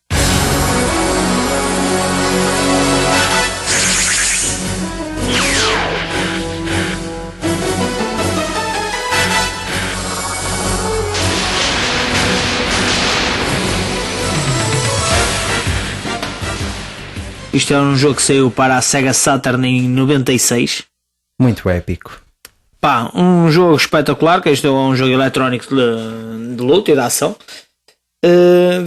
B: Isto é um jogo que saiu para a Sega Saturn em 96.
A: Muito épico.
B: Pá, um jogo espetacular, que isto é um jogo eletrónico de luta e de ação.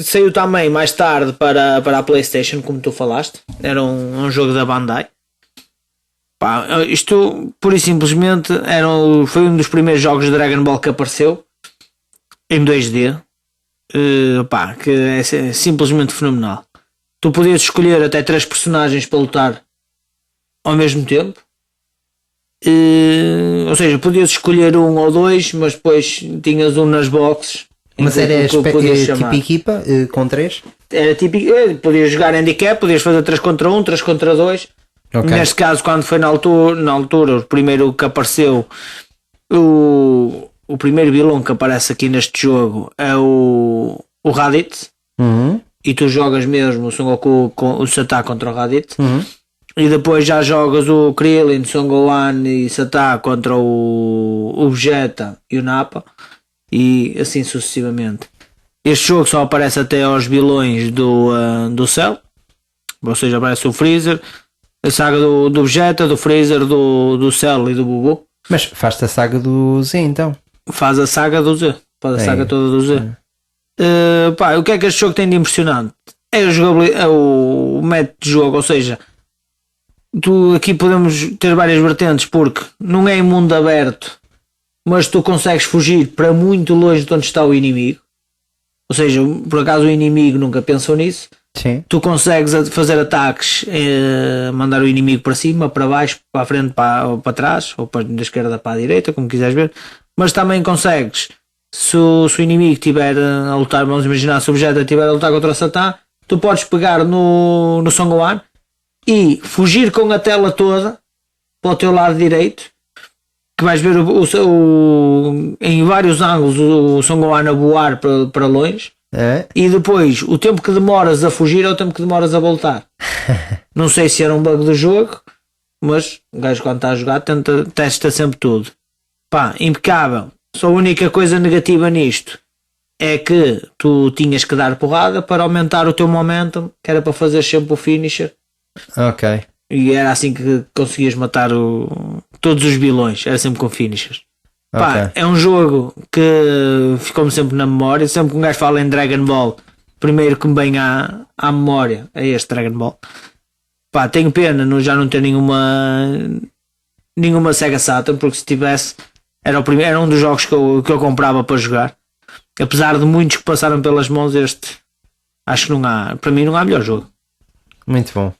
B: Saiu também mais tarde para a PlayStation, como tu falaste. Era um jogo da Bandai. Pá, isto, pura e simplesmente, foi um dos primeiros jogos de Dragon Ball que apareceu em 2D. Pá, que é simplesmente fenomenal. Tu podias escolher até 3 personagens para lutar ao mesmo tempo. Ou seja, podias escolher 1 ou 2, mas depois tinhas um nas boxes.
A: Mas era tipo equipa com 3?
B: Era típico, podias jogar handicap, podias fazer 3 contra 1, 3 contra 2.
A: Okay.
B: Neste caso, quando foi na altura, o primeiro que apareceu, o primeiro vilão que aparece aqui neste jogo é o Raditz.
A: Uhum.
B: E tu jogas mesmo o Son Goku com o Satan contra o Raditz.
A: Uhum.
B: E depois já jogas o Krillin, Son Gohan e Satan contra o Vegeta e o Nappa. E assim sucessivamente. Este jogo só aparece até aos vilões do Cell. Ou seja, aparece o Freezer, a saga do Vegeta, do Freezer, do Cell e do Bubu.
A: Mas faz-te a saga do Z então?
B: Faz a saga do Z. Faz a saga toda do Z. Pá, o que é que este jogo tem de impressionante? É o método de jogo, ou seja, aqui podemos ter várias vertentes, porque não é em mundo aberto, mas tu consegues fugir para muito longe de onde está o inimigo. Ou seja, por acaso o inimigo nunca pensou nisso.
A: Sim.
B: Tu consegues fazer ataques, mandar o inimigo para cima, para baixo, para a frente, para trás, ou da esquerda para a direita, como quiseres ver. Mas também consegues, se o inimigo estiver a lutar, vamos imaginar, se o Vegeta estiver a lutar contra o Satan, tu podes pegar no Son Gohan e fugir com a tela toda para o teu lado direito, que vais ver em vários ângulos o Son Gohan a voar para longe. E depois o tempo que demoras a fugir é o tempo que demoras a voltar. Não sei se era um bug do jogo, mas o gajo quando está a jogar testa sempre tudo. Pá, impecável. Só a única coisa negativa nisto é que tu tinhas que dar porrada para aumentar o teu momentum, que era para fazer sempre o finisher.
A: Ok.
B: E era assim que conseguias matar todos os vilões, era sempre com finishers. Pá, é um jogo que ficou-me sempre na memória. Sempre que um gajo fala em Dragon Ball, primeiro que me vem à memória é este Dragon Ball. Pá, tenho pena já não ter nenhuma Sega Saturn, porque se tivesse era um dos jogos que eu comprava para jogar. Apesar de muitos que passaram pelas mãos, este acho que para mim não há melhor jogo.
A: Muito bom.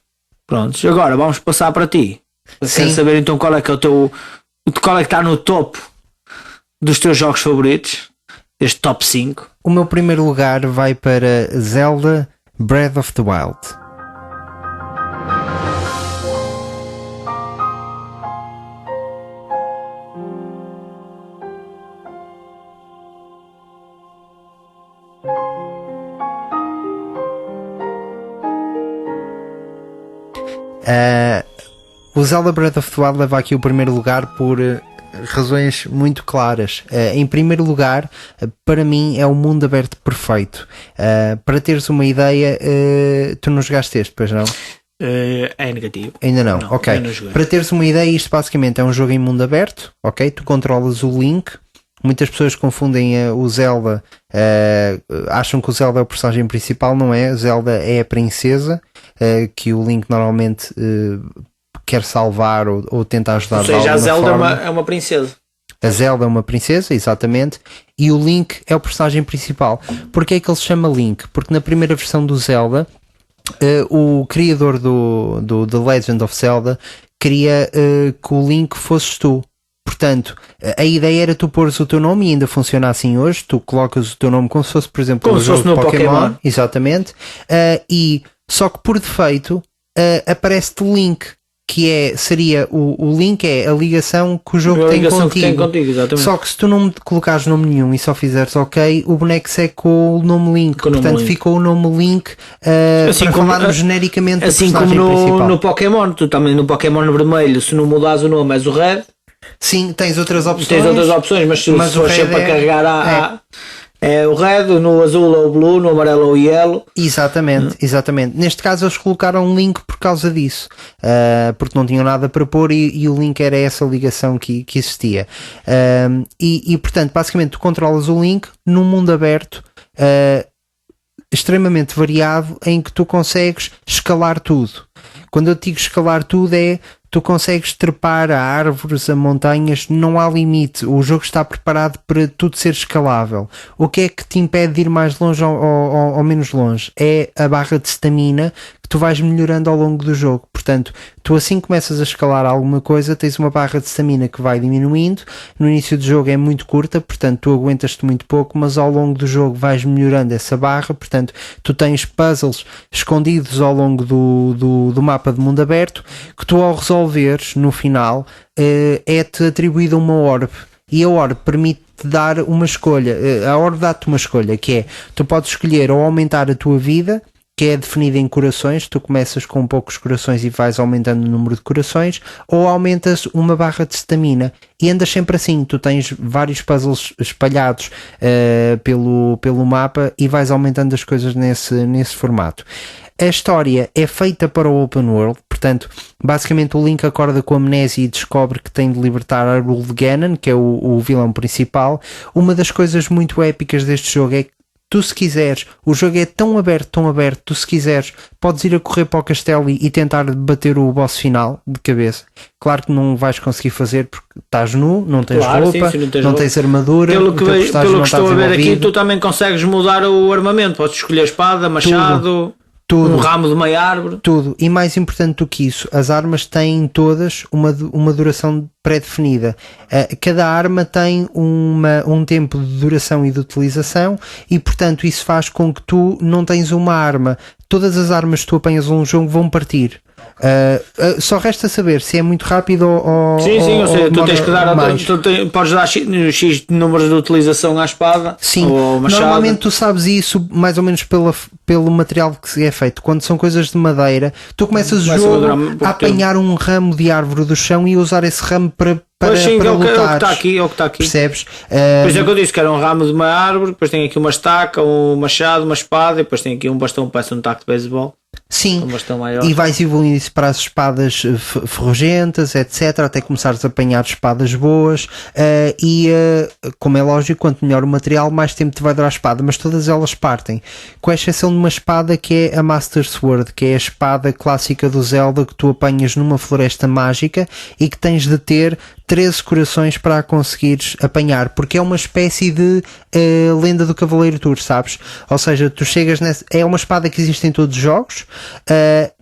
B: Prontos, agora vamos passar para ti. Quero saber então qual é que está no topo dos teus jogos favoritos, este top 5.
A: O meu primeiro lugar vai para Zelda Breath of the Wild. O Zelda Breath of the Wild leva aqui o primeiro lugar por razões muito claras. Em primeiro lugar, para mim é o mundo aberto perfeito. Para teres uma ideia, tu não jogaste este, pois não?
B: É negativo.
A: Ainda não, ok. Para teres uma ideia, isto basicamente é um jogo em mundo aberto, ok? Tu controlas o Link. Muitas pessoas confundem o Zelda, acham que o Zelda é o personagem principal, não é? Zelda é a princesa, que o Link normalmente quer salvar ou tenta ajudar.
B: Ou seja, a Zelda é uma princesa.
A: A Zelda é uma princesa, exatamente, e o Link é o personagem principal. Porquê é que ele se chama Link? Porque na primeira versão do Zelda, o criador do The Legend of Zelda queria que o Link fosses tu. Portanto, a ideia era tu pôres o teu nome, e ainda funciona assim hoje. Tu colocas o teu nome como se fosse, por exemplo,
B: como
A: um
B: se
A: jogo
B: fosse
A: de
B: no Pokémon.
A: Exatamente. E só que por defeito aparece-te Link, que seria o Link é a ligação que o jogo tem contigo.
B: Exatamente.
A: Só que se tu não colocares nome nenhum e só fizeres ok, o boneco segue com o nome Link. Portanto, ficou o nome Link
B: assim
A: para falarmos genericamente
B: assim
A: do personagem
B: como
A: principal.
B: no Pokémon, tu também no Pokémon vermelho, se não mudares o nome és o Red.
A: Sim, tens outras opções.
B: Mas se for sempre para carregar é o Red, no azul é o Blue, no amarelo é o Yellow.
A: Exatamente. Neste caso eles colocaram um Link por causa disso, porque não tinham nada para pôr e o Link era essa ligação que existia. E portanto, basicamente tu controlas o Link num mundo aberto, extremamente variado, em que tu consegues escalar tudo. Quando eu digo escalar tudo tu consegues trepar a árvores, a montanhas, não há limite. O jogo está preparado para tudo ser escalável. O que é que te impede de ir mais longe ou menos longe? É a barra de stamina que tu vais melhorando ao longo do jogo. Portanto, tu assim começas a escalar alguma coisa, tens uma barra de stamina que vai diminuindo. No início do jogo é muito curta, portanto tu aguentas-te muito pouco, mas ao longo do jogo vais melhorando essa barra. Portanto, tu tens puzzles escondidos ao longo do mapa de mundo aberto, que tu ao resolveres no final é-te atribuída uma orbe. E a orbe permite-te dar uma escolha. A orbe dá-te uma escolha, que é, tu podes escolher ou aumentar a tua vida, que é definida em corações. Tu começas com poucos corações e vais aumentando o número de corações, ou aumentas uma barra de stamina e andas sempre assim. Tu tens vários puzzles espalhados pelo mapa e vais aumentando as coisas nesse formato. A história é feita para o Open World, portanto, basicamente o Link acorda com amnésia e descobre que tem de libertar a Hyrule de Ganon, que é o vilão principal. Uma das coisas muito épicas deste jogo é que tu, se quiseres, o jogo é tão aberto, tu se quiseres podes ir a correr para o castelo e tentar bater o boss final de cabeça. Claro que não vais conseguir fazer porque estás nu, não tens roupa, não tens armadura.
B: Pelo que estou a ver aqui, tu também consegues mudar o armamento, podes escolher espada, machado...
A: Tudo.
B: Um ramo de uma árvore.
A: Tudo. E mais importante do que isso, as armas têm todas uma duração pré-definida. Cada arma tem um tempo de duração e de utilização e, portanto, isso faz com que tu não tens uma arma. Todas as armas que tu apanhas num jogo vão partir. Só resta saber se é muito rápido ou...
B: Sim, ou seja, tu tens que dar podes dar X números de utilização à espada.
A: Sim,
B: ou machado.
A: Normalmente tu sabes isso mais ou menos pelo material que é feito. Quando são coisas de madeira, tu começas o jogo a apanhar um ramo de árvore do chão e usar esse ramo para lutar.
B: É o que está aqui.
A: Percebes?
B: Pois é que eu disse que era um ramo de uma árvore, depois tem aqui uma estaca, um machado, uma espada, e depois tem aqui um bastão, parece um taco de beisebol.
A: Sim, e vais evoluindo isso para as espadas ferrugentas, etc, até começares a apanhar espadas boas, como é lógico, quanto melhor o material, mais tempo te vai durar a espada, mas todas elas partem, com exceção de uma espada que é a Master Sword, que é a espada clássica do Zelda que tu apanhas numa floresta mágica e que tens de ter 13 corações para a conseguires apanhar, porque é uma espécie de lenda do Cavaleiro Tour, sabes? Ou seja, tu chegas é uma espada que existe em todos os jogos.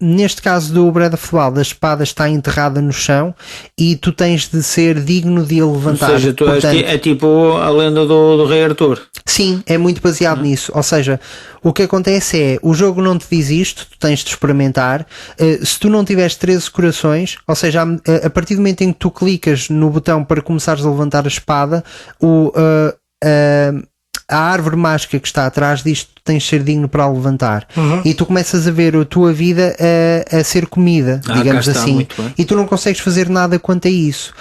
A: Neste caso do Breath of the Wild, a espada está enterrada no chão e tu tens de ser digno de a levantar.
B: Ou seja, é tipo a lenda do Rei Arthur.
A: Sim, é muito baseado nisso. Ou seja, o que acontece é, o jogo não te diz isto, tu tens de experimentar. Se tu não tiveres 13 corações, ou seja, a partir do momento em que tu clicas no botão para começares a levantar a espada, a árvore mágica que está atrás disto tens de ser digno para a levantar. E tu começas a ver a tua vida a ser comida, digamos assim, e tu não consegues fazer nada quanto a isso.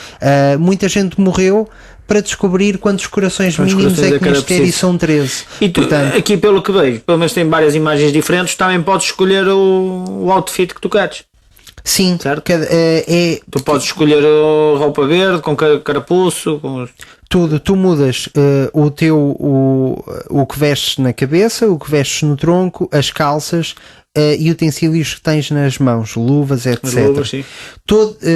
A: Muita gente morreu para descobrir quantos corações mínimos é que tens de ter, e são 13.
B: E tu, portanto, aqui pelo que vejo, pelo menos tem várias imagens diferentes, também podes escolher o outfit que tu queres.
A: Sim,
B: certo? Tu podes escolher roupa verde, com carapuço, com...
A: tudo, tu mudas o que vestes na cabeça, o que vestes no tronco, as calças, e utensílios que tens nas mãos, luvas, etc.
B: Luvas, sim.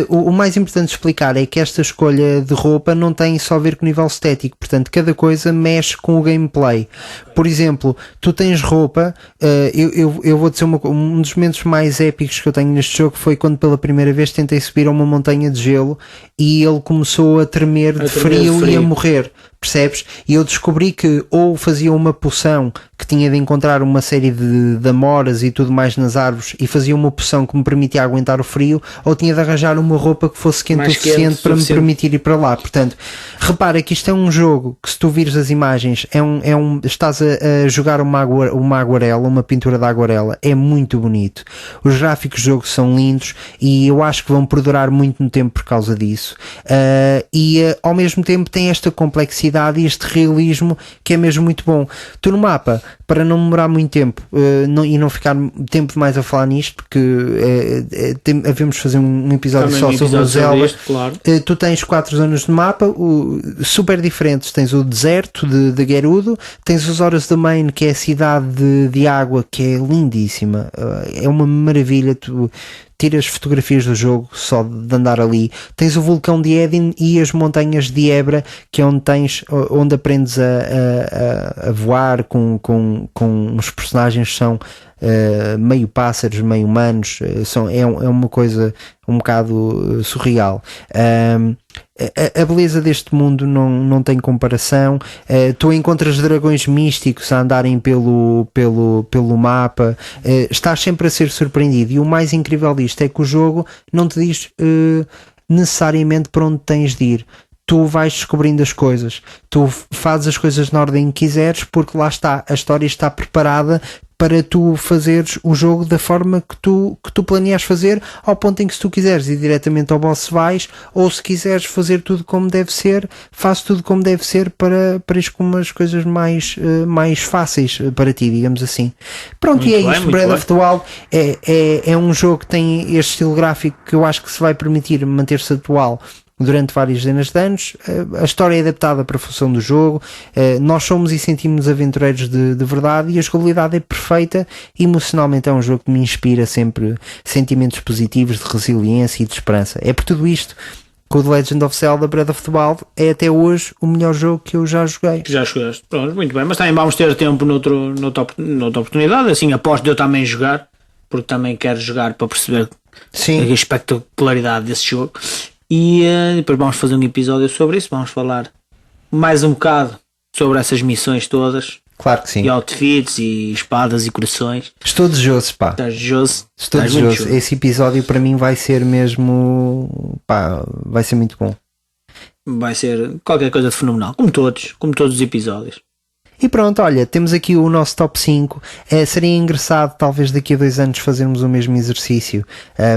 A: O mais importante de explicar é que esta escolha de roupa não tem só a ver com o nível estético, portanto cada coisa mexe com o gameplay. Por exemplo, tu tens roupa, eu vou dizer um dos momentos mais épicos que eu tenho neste jogo foi quando pela primeira vez tentei subir a uma montanha de gelo e ele começou a tremer de frio e a morrer, percebes? E eu descobri que ou fazia uma poção que tinha de encontrar uma série de amoras e tudo mais nas árvores e fazia uma poção que me permitia aguentar o frio, ou tinha de arranjar uma roupa que fosse quente o suficiente para me permitir ir para lá. Portanto, repara que isto é um jogo que, se tu vires as imagens, estás a jogar uma aguarela, uma pintura de aguarela, é muito bonito. Os gráficos do jogo são lindos e eu acho que vão perdurar muito no tempo por causa disso. Ao mesmo tempo tem esta complexidade e este realismo que é mesmo muito bom. Tu no mapa, para não demorar muito tempo e não ficar tempo demais a falar nisto, porque havemos de fazer um episódio
B: também
A: só sobre o Zelda.
B: Claro.
A: Tu tens 4 zonas de mapa super diferentes. Tens o deserto de Gerudo, tens os Horas da Main, que é a cidade de água, que é lindíssima, é uma maravilha. Tu tiras fotografias do jogo só de andar ali. Tens o vulcão de Edin e as montanhas de Ebra, que é onde aprendes a voar com os personagens que são meio pássaros, meio humanos. É uma coisa um bocado surreal. A beleza deste mundo não tem comparação. Tu encontras dragões místicos a andarem pelo mapa. Estás sempre a ser surpreendido, e o mais incrível disto é que o jogo não te diz necessariamente para onde tens de ir. Tu vais descobrindo as coisas, tu fazes as coisas na ordem que quiseres, porque lá está, a história está preparada para tu fazeres o jogo da forma que tu planeas fazer, ao ponto em que, se tu quiseres ir diretamente ao boss, vais, ou se quiseres fazer tudo como deve ser, faz tudo como deve ser para ir com umas coisas mais fáceis para ti, digamos assim. Pronto, muito e é isto. Breath of the Wild é um jogo que tem este estilo gráfico que eu acho que se vai permitir manter-se atual durante várias dezenas de anos. A história é adaptada para a função do jogo, nós somos e sentimos aventureiros de verdade, e a jogabilidade é perfeita. Emocionalmente é um jogo que me inspira sempre sentimentos positivos de resiliência e de esperança. É por tudo isto que o The Legend of Zelda Breath of the Wild é até hoje o melhor jogo que eu já joguei.
B: Já jogaste, pronto, muito bem, mas também vamos ter tempo noutra oportunidade, assim, após de eu também jogar, porque também quero jogar para perceber a espectacularidade desse jogo. E depois vamos fazer um episódio sobre isso, vamos falar mais um bocado sobre essas missões todas.
A: Claro que sim.
B: E outfits e espadas e corações.
A: Estou desejoso, pá.
B: Estás desejoso?
A: Estou desejoso. Esse episódio para mim vai ser mesmo, pá, vai ser muito bom.
B: Vai ser qualquer coisa de fenomenal, como todos os episódios.
A: E pronto, olha, temos aqui o nosso top 5. Seria engraçado talvez daqui a 2 anos fazermos o mesmo exercício,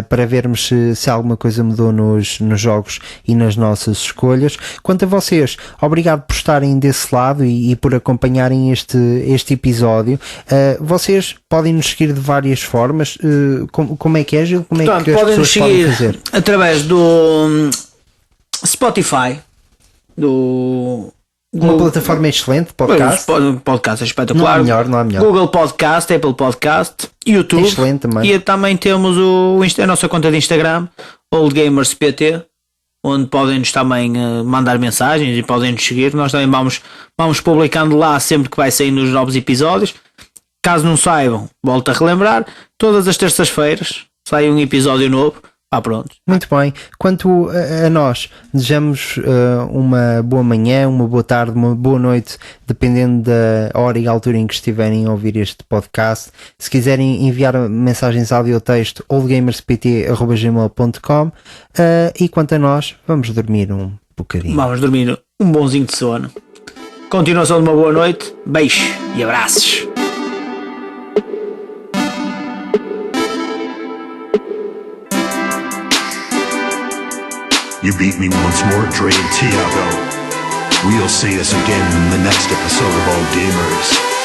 A: para vermos se alguma coisa mudou nos jogos e nas nossas escolhas. Quanto a vocês, obrigado por estarem desse lado e por acompanharem este episódio. Vocês podem nos seguir de várias formas. Como é que é, Gil? Como é que as pessoas podem fazer?
B: Através do Spotify,
A: uma plataforma excelente, podcast.
B: Podcast é espetacular.
A: Não há melhor.
B: Google Podcast, Apple Podcast, YouTube.
A: Excelente também.
B: E também temos a nossa conta de Instagram, OldGamersPT, onde podem-nos também mandar mensagens e podem-nos seguir. Nós também vamos publicando lá sempre que vai sair nos novos episódios. Caso não saibam, volto a relembrar, todas as terças-feiras sai um episódio novo. Pronto.
A: Muito bem. Quanto a nós, desejamos uma boa manhã, uma boa tarde, uma boa noite, dependendo da hora e altura em que estiverem a ouvir este podcast. Se quiserem enviar mensagens áudio ou texto, oldgamerspt@gmail.com. E quanto a nós, vamos dormir um bocadinho.
B: Vamos dormir um bonzinho de sono. Continuação de uma boa noite, beijos e abraços.
E: You beat me once more, Dre and Tiago. We'll see us again in the next episode of All Gamers.